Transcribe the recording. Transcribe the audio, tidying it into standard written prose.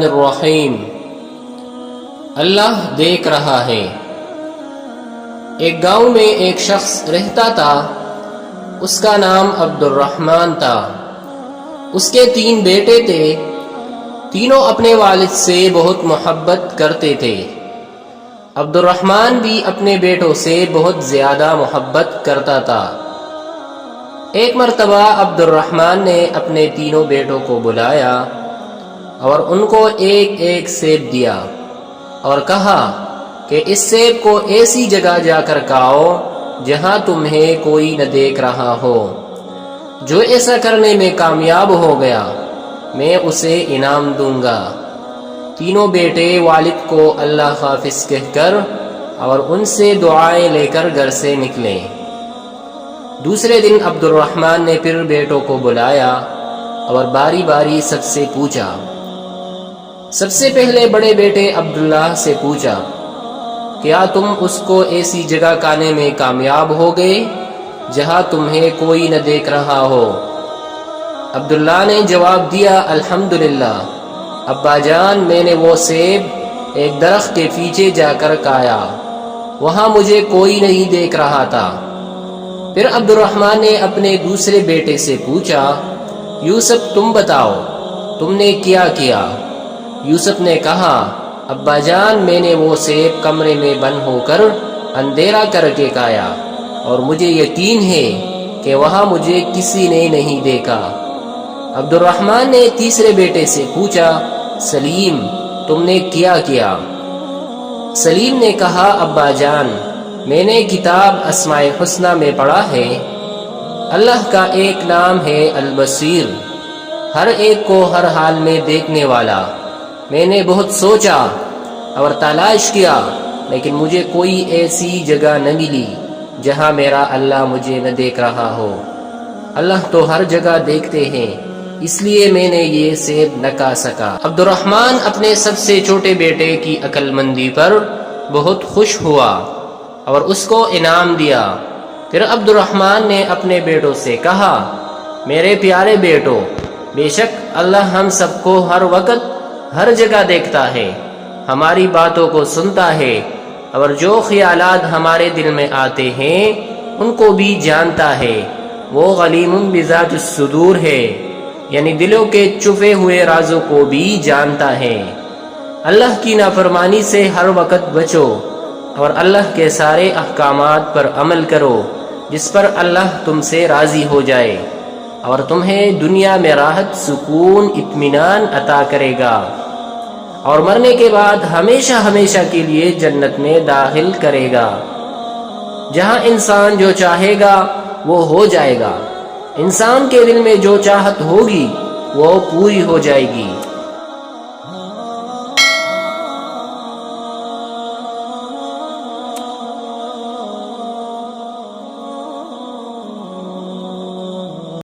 الرحیم۔ اللہ دیکھ رہا ہے۔ ایک گاؤں میں ایک شخص رہتا تھا، اس کا نام عبد الرحمن تھا۔ اس کے 3 بیٹے تھے، تینوں اپنے والد سے بہت محبت کرتے تھے۔ عبد الرحمن بھی اپنے بیٹوں سے بہت زیادہ محبت کرتا تھا۔ ایک مرتبہ عبد الرحمن نے اپنے تینوں بیٹوں کو بلایا اور ان کو ایک ایک سیب دیا اور کہا کہ اس سیب کو ایسی جگہ جا کر کھاؤ جہاں تمہیں کوئی نہ دیکھ رہا ہو۔ جو ایسا کرنے میں کامیاب ہو گیا میں اسے انعام دوں گا۔ تینوں بیٹے والد کو اللہ حافظ کہہ کر اور ان سے دعائیں لے کر گھر سے نکلے۔ دوسرے دن عبد الرحمن نے پھر بیٹوں کو بلایا اور باری باری سب سے پوچھا۔ سب سے پہلے بڑے بیٹے عبداللہ سے پوچھا، کیا تم اس کو ایسی جگہ کھانے میں کامیاب ہو گئے جہاں تمہیں کوئی نہ دیکھ رہا ہو؟ عبداللہ نے جواب دیا، الحمدللہ ابا جان، میں نے وہ سیب ایک درخت کے پیچھے جا کر کھایا، وہاں مجھے کوئی نہیں دیکھ رہا تھا۔ پھر عبد الرحمن نے اپنے دوسرے بیٹے سے پوچھا، یوسف تم بتاؤ تم نے کیا کیا؟ یوسف نے کہا، ابا جان میں نے وہ سیب کمرے میں بند ہو کر اندھیرا کر کے کھایا اور مجھے یقین ہے کہ وہاں مجھے کسی نے نہیں دیکھا۔ عبد الرحمن نے تیسرے بیٹے سے پوچھا، سلیم تم نے کیا کیا؟ سلیم نے کہا، ابا جان میں نے کتاب اسماء الحسنی میں پڑھا ہے، اللہ کا ایک نام ہے البصیر، ہر ایک کو ہر حال میں دیکھنے والا۔ میں نے بہت سوچا اور تلاش کیا لیکن مجھے کوئی ایسی جگہ نہ ملی جہاں میرا اللہ مجھے نہ دیکھ رہا ہو۔ اللہ تو ہر جگہ دیکھتے ہیں، اس لیے میں نے یہ سیب نہ کھا سکا۔ عبد الرحمن اپنے سب سے چھوٹے بیٹے کی عقل مندی پر بہت خوش ہوا اور اس کو انعام دیا۔ پھر عبد الرحمن نے اپنے بیٹوں سے کہا، میرے پیارے بیٹو، بے شک اللہ ہم سب کو ہر وقت ہر جگہ دیکھتا ہے، ہماری باتوں کو سنتا ہے اور جو خیالات ہمارے دل میں آتے ہیں ان کو بھی جانتا ہے۔ وہ علیم بذات الصدور ہے، یعنی دلوں کے چھپے ہوئے رازوں کو بھی جانتا ہے۔ اللہ کی نافرمانی سے ہر وقت بچو اور اللہ کے سارے احکامات پر عمل کرو جس پر اللہ تم سے راضی ہو جائے اور تمہیں دنیا میں راحت، سکون، اطمینان عطا کرے گا اور مرنے کے بعد ہمیشہ ہمیشہ کے لیے جنت میں داخل کرے گا، جہاں انسان جو چاہے گا وہ ہو جائے گا۔ انسان کے دل میں جو چاہت ہوگی وہ پوری ہو جائے گی۔